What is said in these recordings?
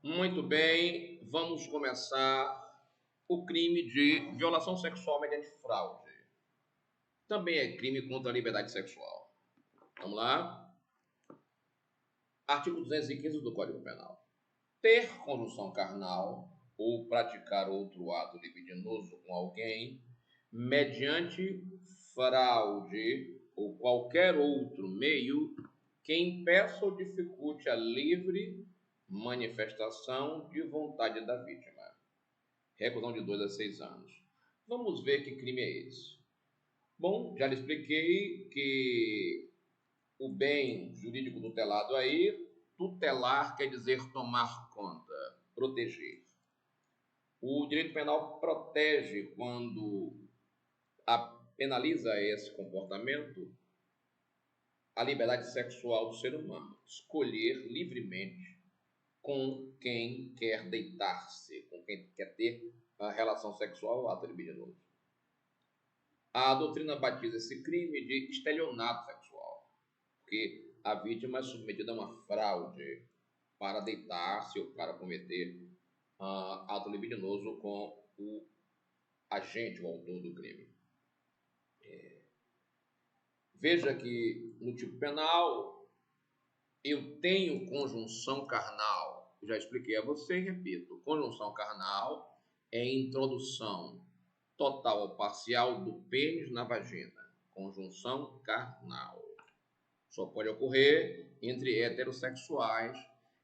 Muito bem, vamos começar o crime de violação sexual mediante fraude. Também é crime contra a liberdade sexual. Vamos lá? Artigo 215 do Código Penal. Ter conjunção carnal ou praticar outro ato libidinoso com alguém mediante fraude ou qualquer outro meio que impeça ou dificulte a livre manifestação de vontade da vítima. Reclusão de 2 a 6 anos. Vamos ver que crime é esse. Bom, já lhe expliquei que o bem jurídico tutelado aí, tutelar quer dizer tomar conta, proteger. O direito penal protege quando penaliza esse comportamento a liberdade sexual do ser humano, escolher livremente com quem quer deitar-se, com quem quer ter a relação sexual ou ato libidinoso. A doutrina batiza esse crime de estelionato sexual, porque a vítima é submetida a uma fraude para deitar-se ou para cometer ato libidinoso com o agente, o autor do crime. Veja que no tipo penal eu tenho conjunção carnal. Já expliquei a você e repito. Conjunção carnal é introdução total ou parcial do pênis na vagina. Conjunção carnal. Só pode ocorrer entre heterossexuais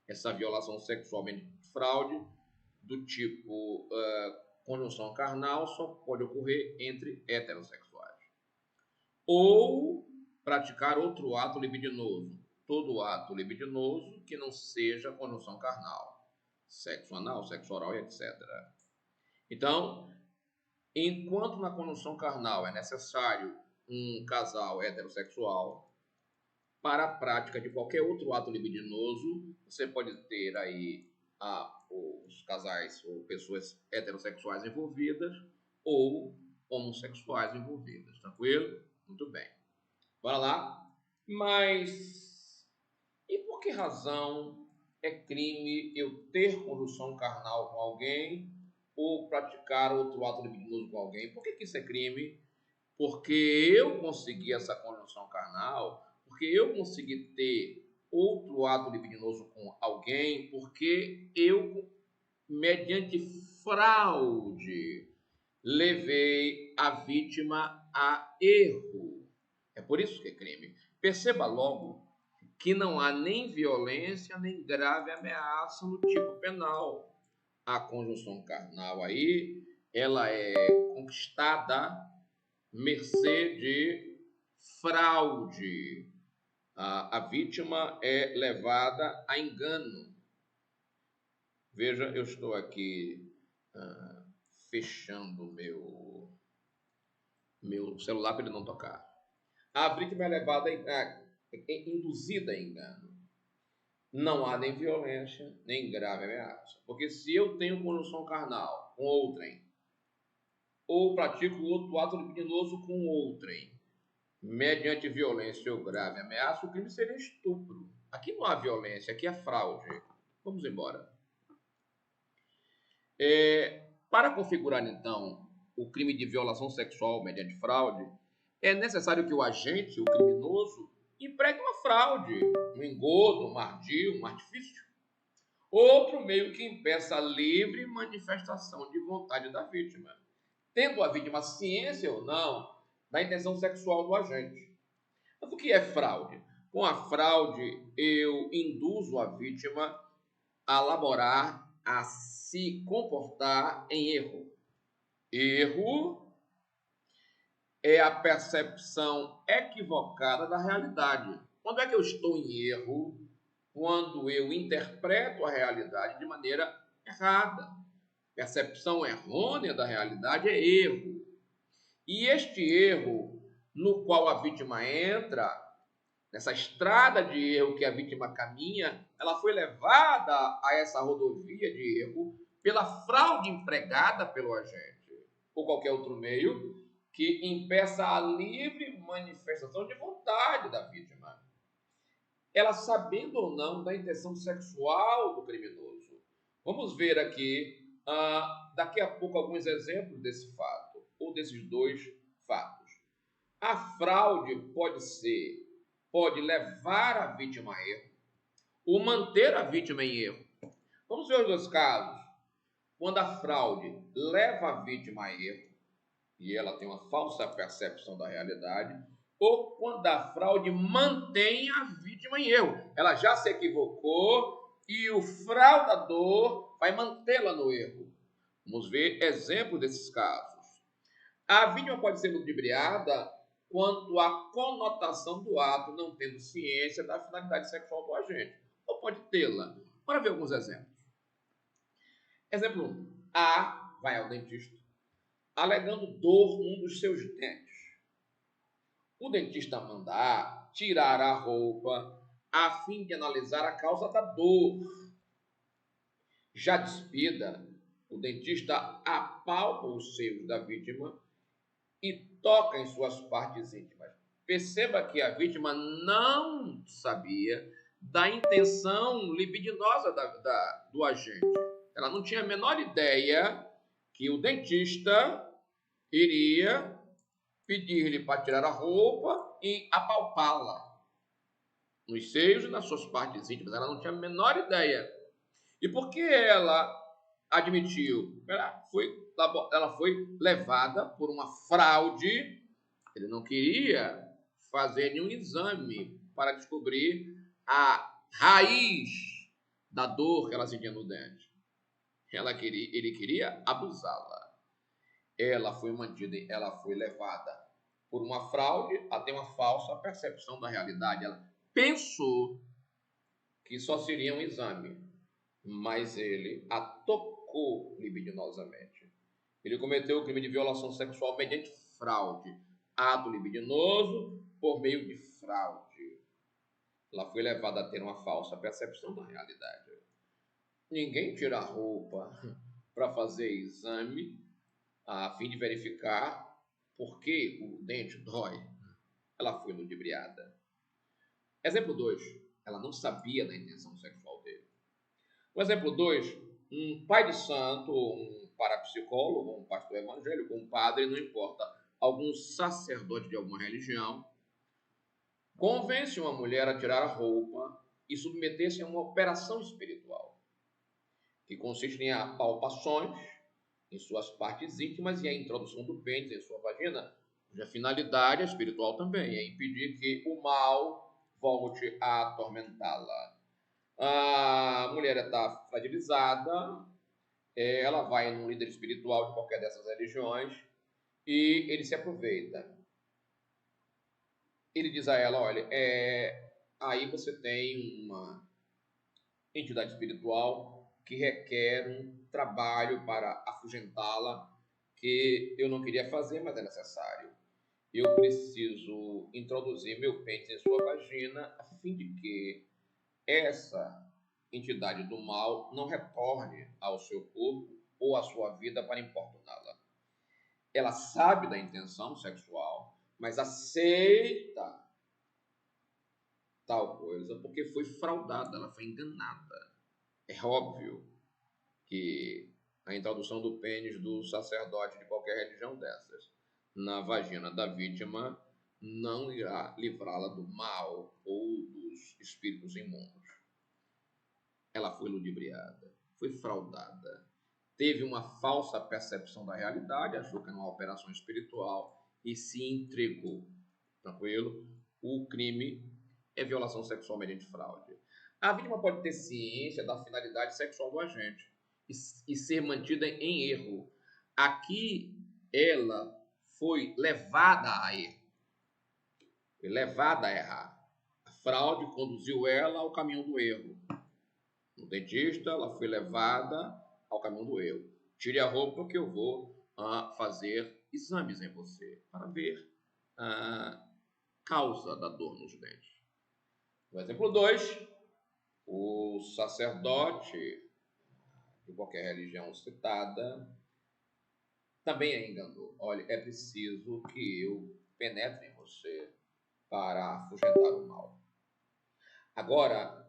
essa violação sexual mediante fraude do tipo conjunção carnal só pode ocorrer entre heterossexuais. Ou praticar outro ato libidinoso. Todo ato libidinoso que não seja conjunção carnal. Sexo anal, sexo oral e etc. Então, enquanto na conjunção carnal é necessário um casal heterossexual, para a prática de qualquer outro ato libidinoso, você pode ter aí os casais ou pessoas heterossexuais envolvidas ou homossexuais envolvidas. Tranquilo? Muito bem. Bora lá? Mas e por que razão é crime eu ter conjunção carnal com alguém ou praticar outro ato libidinoso com alguém? Por que isso é crime? Porque eu consegui essa conjunção carnal, porque eu consegui ter outro ato libidinoso com alguém, porque eu, mediante fraude, levei a vítima a erro. É por isso que é crime. Perceba logo que não há nem violência, nem grave ameaça no tipo penal. A conjunção carnal aí, ela é conquistada mercê de fraude. A vítima é levada a engano. Veja, eu estou aqui fechando meu celular para ele não tocar. A vítima é levada induzida a engano. Não há nem violência, nem grave ameaça. Porque se eu tenho conjunção carnal com outrem, ou pratico outro ato libidinoso com outrem, mediante violência ou grave ameaça, o crime seria estupro. Aqui não há violência, aqui há fraude. Vamos embora. Para configurar, então, o crime de violação sexual mediante fraude, é necessário que o agente, o criminoso, empregue uma fraude, um engodo, um ardil, um artifício. Outro meio que impeça a livre manifestação de vontade da vítima, tendo a vítima ciência ou não da intenção sexual do agente. Mas o que é fraude? Com a fraude, eu induzo a vítima a laborar, a se comportar em erro. Erro é a percepção equivocada da realidade. Quando é que eu estou em erro? Quando eu interpreto a realidade de maneira errada. Percepção errônea da realidade é erro. E este erro no qual a vítima entra, nessa estrada de erro que a vítima caminha, ela foi levada a essa rodovia de erro pela fraude empregada pelo agente ou qualquer outro meio que impeça a livre manifestação de vontade da vítima. Ela sabendo ou não da intenção sexual do criminoso. Vamos ver aqui, daqui a pouco, alguns exemplos desse fato, ou desses dois fatos. A fraude pode levar a vítima a erro, ou manter a vítima em erro. Vamos ver os dois casos. Quando a fraude leva a vítima a erro, e ela tem uma falsa percepção da realidade, ou quando a fraude mantém a vítima em erro. Ela já se equivocou e o fraudador vai mantê-la no erro. Vamos ver exemplos desses casos. A vítima pode ser ludibriada quanto à conotação do ato, não tendo ciência da finalidade sexual do agente, ou pode tê-la. Bora ver alguns exemplos. Exemplo 1. A vai ao dentista, alegando dor num dos seus dentes. O dentista manda tirar a roupa a fim de analisar a causa da dor. Já despida, o dentista apalpa os seios da vítima e toca em suas partes íntimas. Perceba que a vítima não sabia da intenção libidinosa do agente. Ela não tinha a menor ideia que o dentista iria pedir-lhe para tirar a roupa e apalpá-la nos seios e nas suas partes íntimas. Ela não tinha a menor ideia. E por que ela admitiu? Ela foi levada por uma fraude. Ele não queria fazer nenhum exame para descobrir a raiz da dor que ela sentia no dente. Ele queria abusá-la. Ela foi levada por uma fraude a ter uma falsa percepção da realidade. Ela pensou que só seria um exame, mas ele a tocou libidinosamente. Ele cometeu o crime de violação sexual mediante fraude, ato libidinoso por meio de fraude. Ela foi levada a ter uma falsa percepção da realidade. Ninguém tira a roupa para fazer exame a fim de verificar por que o dente dói. Ela foi ludibriada. Exemplo 2. Ela não sabia da intenção sexual dele. O exemplo 2. Um pai de santo, um parapsicólogo, um pastor evangélico, um padre, não importa, algum sacerdote de alguma religião, convence uma mulher a tirar a roupa e submeter-se a uma operação espiritual, que consiste em apalpações em suas partes íntimas e a introdução do pênis em sua vagina, cuja finalidade é espiritual também, é impedir que o mal volte a atormentá-la. A mulher está fragilizada, ela vai num líder espiritual de qualquer dessas religiões e ele se aproveita. Ele diz a ela, olha, aí você tem uma entidade espiritual que requer um trabalho para afugentá-la, que eu não queria fazer, mas é necessário. Eu preciso introduzir meu pênis em sua vagina a fim de que essa entidade do mal não retorne ao seu corpo ou à sua vida para importuná-la. Ela sabe da intenção sexual, mas aceita tal coisa porque foi fraudada, ela foi enganada. É óbvio que a introdução do pênis do sacerdote de qualquer religião dessas na vagina da vítima não irá livrá-la do mal ou dos espíritos imundos. Ela foi ludibriada, foi fraudada, teve uma falsa percepção da realidade, achou que era uma operação espiritual e se entregou. Tranquilo? O crime é violação sexual mediante fraude. A vítima pode ter ciência da finalidade sexual do agente e ser mantida em erro. Aqui ela foi levada a erro, foi levada a errar. A fraude conduziu ela ao caminho do erro. No dentista, ela foi levada ao caminho do erro. Tire a roupa que eu vou fazer exames em você para ver a causa da dor nos dentes. No exemplo 2, o sacerdote de qualquer religião citada também a enganou. Olha, é preciso que eu penetre em você para afugentar o mal. Agora,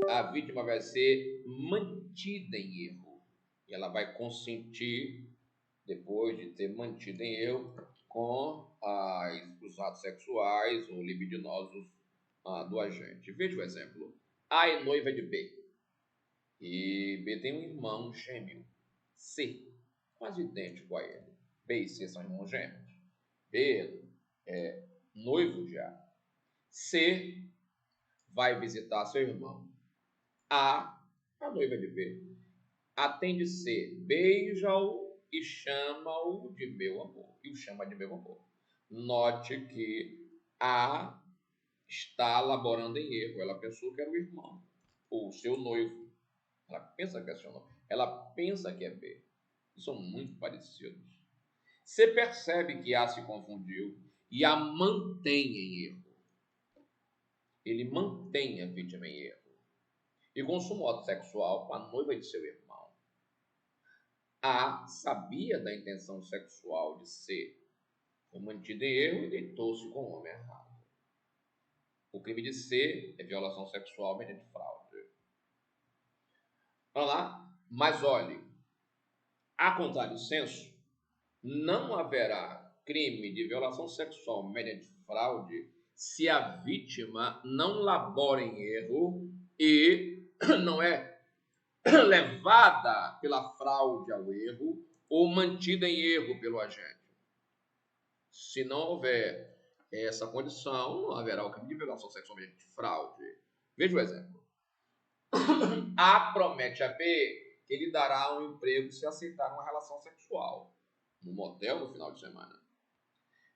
a vítima vai ser mantida em erro. E ela vai consentir, depois de ter mantido em erro, com os atos sexuais ou libidinosos do agente. Veja o exemplo. A é noiva de B. E B tem um irmão gêmeo, C, quase idêntico a ele. B e C são irmãos gêmeos. B é noivo de A. C vai visitar seu irmão. A noiva de B, atende C, beija-o e chama-o de meu amor. E o chama de meu amor. Note que A está laborando em erro. Ela pensou que era o irmão, ou o seu noivo. Ela pensa que é seu noivo. Ela pensa que é B. São muito parecidos. Você percebe que A se confundiu e a mantém em erro. Ele mantém a vítima em erro. E consumou ato sexual com a noiva de seu irmão. A sabia da intenção sexual de C. Foi mantido em erro e deitou-se com o homem errado. O crime de C é violação sexual mediante fraude. Vamos lá? Mas olhe, a contrário senso, não haverá crime de violação sexual mediante fraude se a vítima não labora em erro e não é levada pela fraude ao erro ou mantida em erro pelo agente. Se não houver essa condição, não haverá o crime de violação sexual mediante fraude. Veja o exemplo. A promete a B que lhe dará um emprego se aceitar uma relação sexual no motel no final de semana.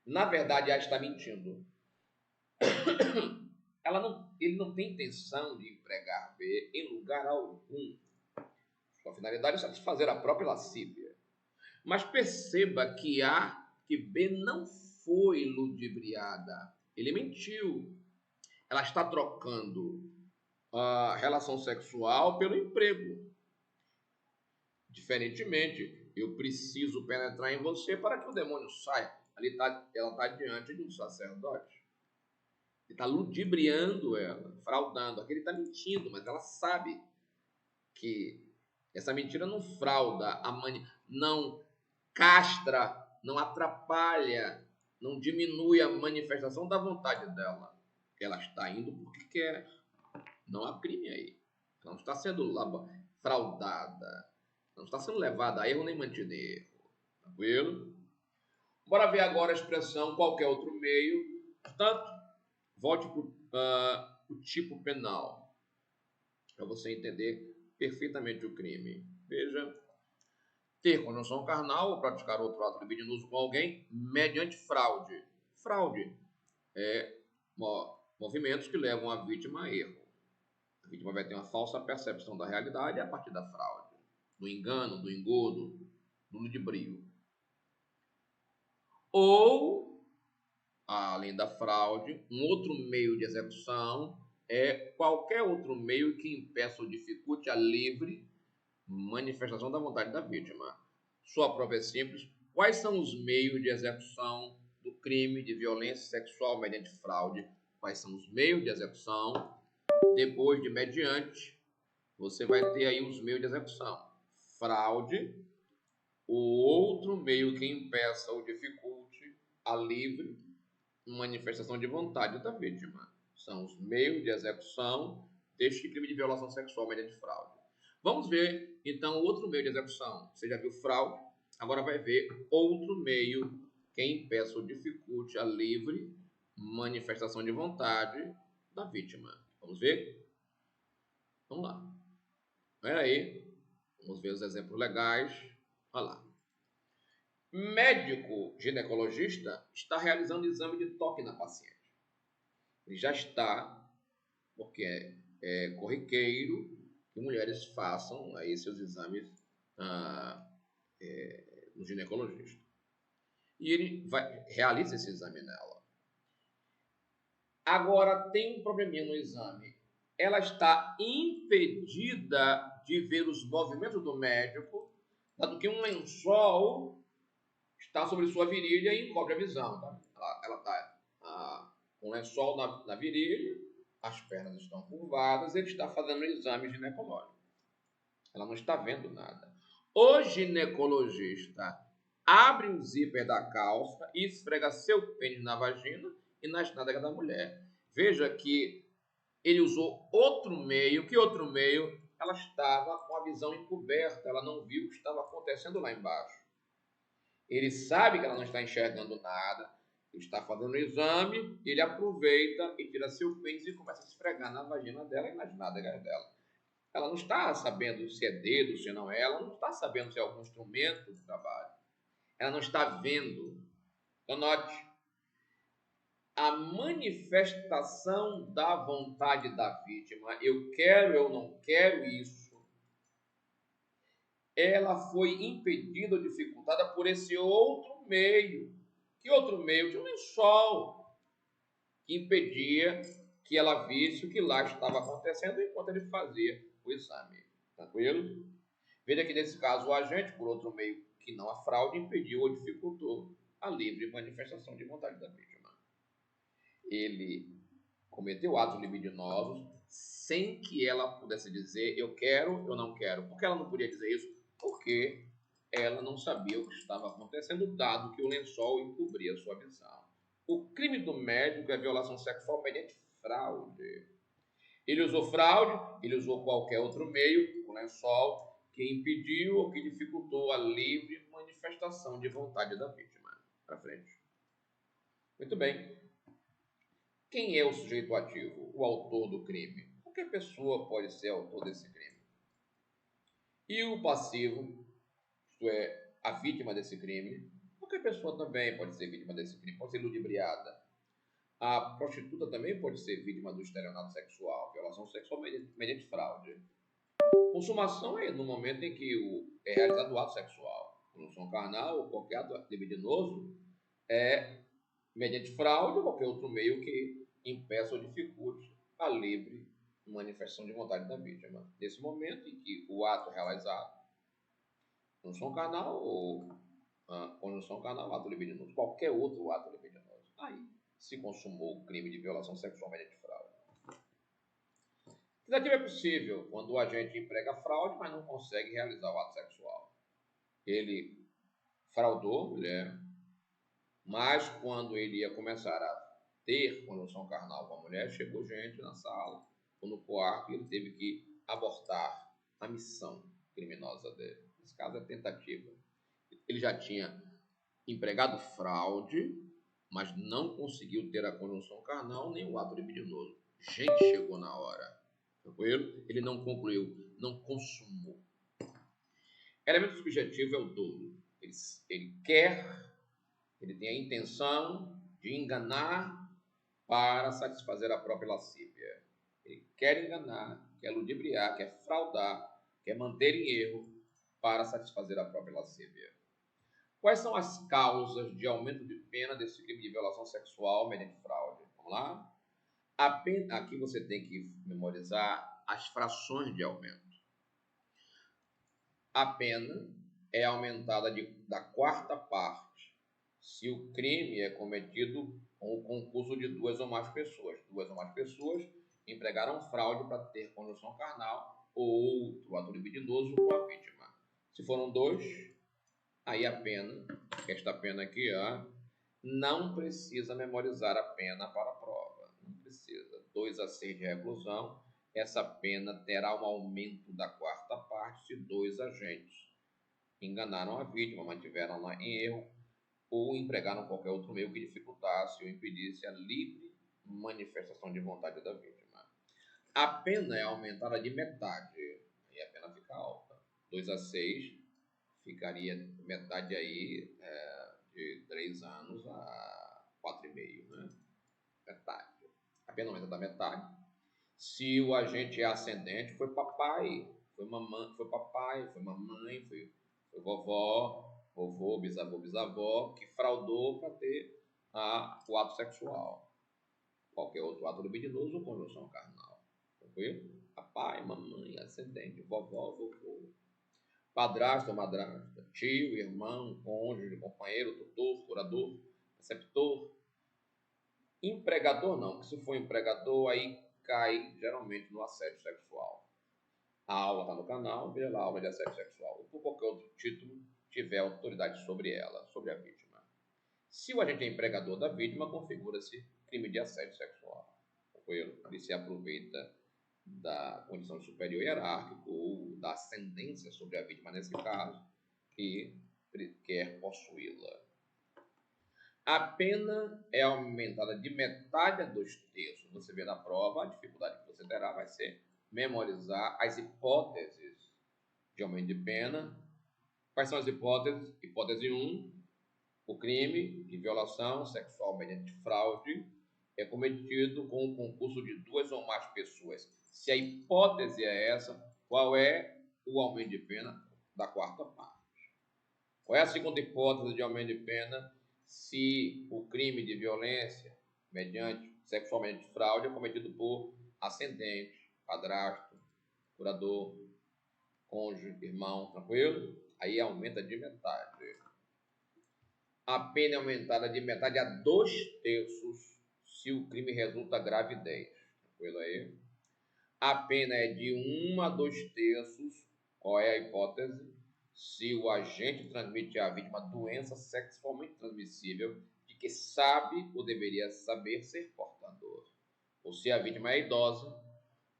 Na verdade, A está mentindo. Ele não tem intenção de empregar B em lugar algum. Sua finalidade é satisfazer a própria lascívia. Mas perceba que B não foi ludibriada. Ele mentiu. Ela está trocando a relação sexual pelo emprego. Diferentemente, eu preciso penetrar em você para que o demônio saia. Ela está diante de um sacerdote. Ele está ludibriando ela, fraudando. Aqui ele está mentindo, mas ela sabe que essa mentira não frauda, não castra, não atrapalha, não diminui a manifestação da vontade dela. Ela está indo porque quer. Não há crime aí. Ela não está sendo fraudada. Não está sendo levada a erro nem mantida em erro. Tranquilo? Bora ver agora a expressão qualquer outro meio. Portanto, volte para o tipo penal, para você entender perfeitamente o crime. Veja, ter conjunção carnal ou praticar outro ato libidinoso com alguém mediante fraude. Fraude é movimentos que levam a vítima a erro. A vítima vai ter uma falsa percepção da realidade a partir da fraude, do engano, do engodo, do ludibrio. Ou, além da fraude, um outro meio de execução é qualquer outro meio que impeça ou dificulte a livre manifestação da vontade da vítima. Sua prova é simples. Quais são os meios de execução do crime de violência sexual mediante fraude? Quais são os meios de execução? Depois de mediante, você vai ter aí os meios de execução. Fraude, o outro meio que impeça ou dificulte a livre manifestação de vontade da vítima. São os meios de execução deste crime de violação sexual mediante fraude. Vamos ver, então, outro meio de execução. Você já viu fraude, agora vai ver outro meio que impeça ou dificulte a livre manifestação de vontade da vítima. Vamos ver? Vamos lá. Espera aí. Vamos ver os exemplos legais. Olha lá. Médico ginecologista está realizando exame de toque na paciente. Ele já está, porque é corriqueiro que mulheres façam aí seus exames no ginecologista. E ele realiza esse exame nela. Agora, tem um probleminha no exame. Ela está impedida de ver os movimentos do médico, dado que um lençol está sobre sua virilha e encobre a visão. Tá? Ela está com um lençol na virilha, as pernas estão curvadas, ele está fazendo um exame ginecológico. Ela não está vendo nada. O ginecologista abre o zíper da calça e esfrega seu pênis na vagina e nas nádegas da mulher. Veja que ele usou outro meio. Que outro meio? Ela estava com a visão encoberta, ela não viu o que estava acontecendo lá embaixo. Ele sabe que ela não está enxergando nada, ele está fazendo o exame, ele aproveita e tira seu pênis e começa a esfregar na vagina dela e nas nádegas dela. Ela não está sabendo se é dedo, se não é, ela não está sabendo se é algum instrumento de trabalho. Ela não está vendo. Então, note, a manifestação da vontade da vítima, eu quero, eu não quero isso, ela foi impedida ou dificultada por esse outro meio. Que outro meio? De um lençol, que impedia que ela visse o que lá estava acontecendo enquanto ele fazia o exame. Tranquilo? Veja que nesse caso o agente, por outro meio que não a fraude, impediu ou dificultou a livre manifestação de vontade da vítima. Ele cometeu atos libidinosos sem que ela pudesse dizer eu quero, eu não quero. Por que ela não podia dizer isso? Porque ela não sabia o que estava acontecendo, dado que o lençol encobria sua visão. O crime do médico é violação sexual mediante fraude. Ele usou fraude, ele usou qualquer outro meio, o lençol, que impediu ou que dificultou a livre manifestação de vontade da vítima. Para frente. Muito bem. Quem é o sujeito ativo, o autor do crime? Qualquer pessoa pode ser autor desse crime. E o passivo, isto é, a vítima desse crime, qualquer pessoa também pode ser vítima desse crime, pode ser ludibriada. A prostituta também pode ser vítima do estelionato sexual, violação sexual mediante fraude. Consumação é no momento em que é realizado o ato sexual. Consumação carnal ou qualquer ato libidinoso é mediante fraude ou qualquer outro meio que impeça ou dificulte a livre manifestação de vontade da vítima. Nesse momento em que o ato é realizado, conjunção carnal ou conjunção carnal, ato libidinoso, qualquer outro ato libidinoso, aí se consumou o crime de violação sexual mediante fraude. Tentativa é possível quando o agente emprega fraude, mas não consegue realizar o ato sexual. Ele fraudou a mulher, mas quando ele ia começar a ter conjunção carnal com a mulher, chegou gente na sala ou no quarto e ele teve que abortar a missão criminosa dele. Nesse caso é tentativa. Ele já tinha empregado fraude, mas não conseguiu ter a conjunção carnal nem o ato libidinoso. Gente chegou na hora. Tranquilo? Ele não concluiu, não consumou. Elemento subjetivo é o dolo. Ele quer, ele tem a intenção de enganar para satisfazer a própria lascívia. Ele quer enganar, quer ludibriar, quer fraudar, quer manter em erro para satisfazer a própria lascívia. Quais são as causas de aumento de pena desse crime de violação sexual mediante fraude? Vamos lá? Aqui você tem que memorizar as frações de aumento. A pena é aumentada da quarta parte se o crime é cometido com o concurso de duas ou mais pessoas. Duas ou mais pessoas empregaram fraude para ter conjunção carnal ou outro ato libidinoso com a vítima. Se foram dois, aí a pena, esta pena aqui, não precisa memorizar a pena para a prova. Não precisa. 2 a 6 de reclusão. Essa pena terá um aumento da quarta parte se 2 agentes enganaram a vítima, mantiveram-na em erro ou empregaram qualquer outro meio que dificultasse ou impedisse a livre manifestação de vontade da vítima. A pena é aumentada de metade, e a pena fica alta. 2 a 6 ficaria metade aí de 3 anos a 4,5, né? Metade. A pena aumenta da metade. Se o agente é ascendente, foi papai, foi mamãe, foi papai, foi mamãe, foi vovó, vovô, bisavô, bisavó, que fraudou para ter o ato sexual. Qualquer outro ato libidinoso ou conjunção carnal. Tranquilo? Papai, mamãe, ascendente, vovó, vovô. Padrasto ou madrasta, tio, irmão, cônjuge, companheiro, tutor, curador, preceptor. Empregador não, porque se for empregador, aí cai geralmente no assédio sexual. A aula está no canal, veja lá a aula de assédio sexual. Ou por qualquer outro título, tiver autoridade sobre ela, sobre a vítima. Se o agente é empregador da vítima, configura-se crime de assédio sexual. Ele se aproveita da condição de superior hierárquico ou da ascendência sobre a vítima, nesse caso, e quer possuí-la. A pena é aumentada de metade a 2/3. Você vê na prova, a dificuldade que você terá vai ser memorizar as hipóteses de aumento de pena. Quais são as hipóteses? Hipótese 1, o crime de violação sexual mediante fraude é cometido com o concurso de 2 ou mais pessoas. Se a hipótese é essa, qual é o aumento de pena da 4ª parte? Qual é a segunda hipótese de aumento de pena se o crime de violência sexual mediante fraude é cometido por ascendente, padrasto, curador, cônjuge, irmão, tranquilo? Aí aumenta de metade. A pena é aumentada de metade a 2/3 se o crime resulta gravidez. Tranquilo aí? A pena é de 1 a 2/3. Qual é a hipótese? Se o agente transmite à vítima doença sexualmente transmissível de que sabe ou deveria saber ser portador. Ou se a vítima é idosa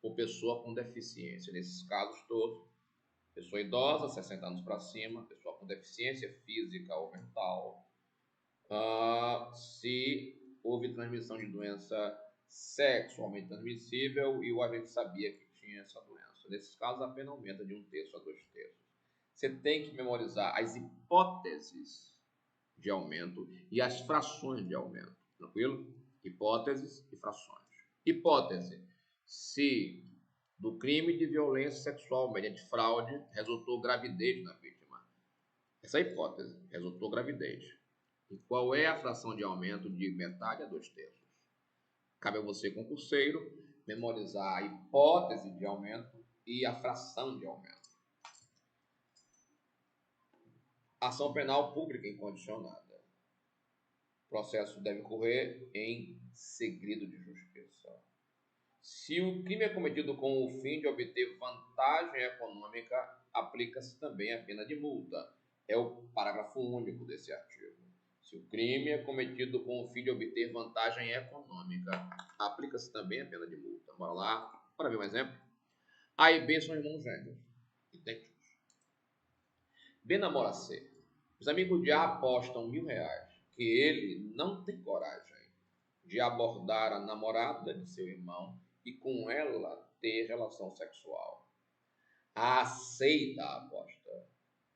ou pessoa com deficiência. Nesses casos todos, pessoa idosa, 60 anos para cima, pessoa com deficiência física ou mental, se houve transmissão de doença sexualmente transmissível e o agente sabia que tinha essa doença. Nesses casos, a pena aumenta de 1/3 a 2/3. Você tem que memorizar as hipóteses de aumento e as frações de aumento. Tranquilo? Hipóteses e frações. Hipótese: se do crime de violência sexual mediante fraude resultou gravidez na vítima. Essa é a hipótese, resultou gravidez. E qual é a fração de aumento de metade a 2/3? Cabe a você, concurseiro, memorizar a hipótese de aumento e a fração de aumento. Ação penal pública incondicionada. O processo deve ocorrer em segredo de justiça. Se o crime é cometido com o fim de obter vantagem econômica, aplica-se também a pena de multa. É o parágrafo único desse artigo. Se o crime é cometido com o fim de obter vantagem econômica, aplica-se também a pena de multa. Bora lá, para ver um exemplo. A e B são irmãos gêmeos, idênticos. B namora C. Os amigos de A apostam R$1.000 que ele não tem coragem de abordar a namorada de seu irmão e com ela ter relação sexual. A aceita a aposta.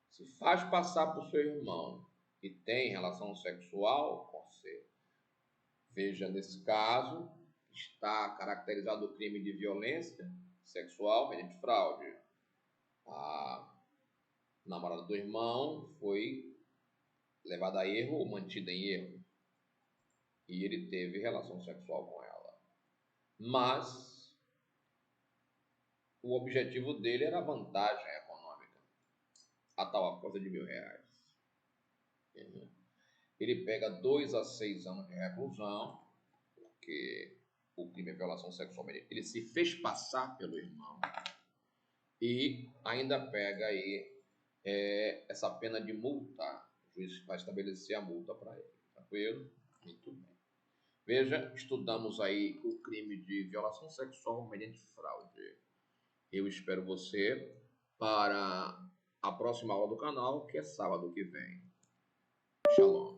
Se faz passar por seu irmão e tem relação sexual com C. Veja, nesse caso, está caracterizado o crime de violência sexual mediante fraude. A namorada do irmão foi levada a erro ou mantida em erro. E ele teve relação sexual com ela. Mas o objetivo dele era a vantagem econômica. A tal aposta de R$1.000. Ele pega 2 a 6 anos de reclusão, porque o crime é violação sexual. Ele se fez passar pelo irmão e ainda pega aí essa pena de multa. O juiz vai estabelecer a multa para ele. Tranquilo? Muito bem. Veja, estudamos aí o crime de violação sexual mediante fraude. Eu espero você para a próxima aula do canal, que é sábado que vem. Shalom.